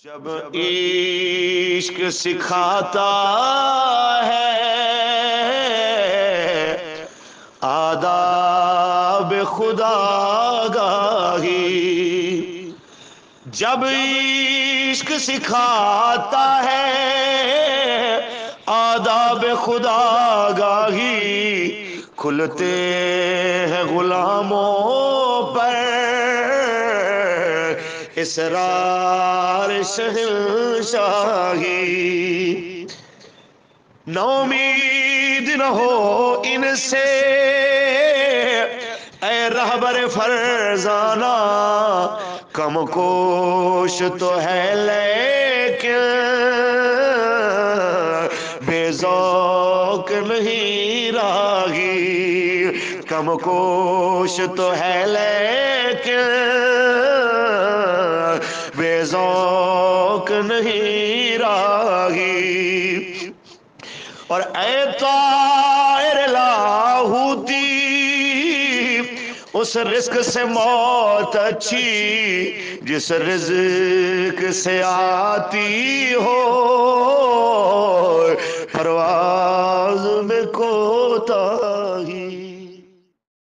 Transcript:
جب عشق سکھاتا ہے آداب خدا گاہی، جب عشق سکھاتا ہے آداب خدا گاہی، کھلتے ہیں غلاموں پر اسرار شہنشاہی۔ نومید نہ ہو ان سے اے رہبر فرزانہ، کم کوش تو ہے لیکن بے ذوق نہیں راہی، کم کوش تو ہے لیکن بے ذوق نہیں راہی۔ اور اے طائر لاہوتی، اس رزق سے موت اچھی جس رزق سے آتی ہو،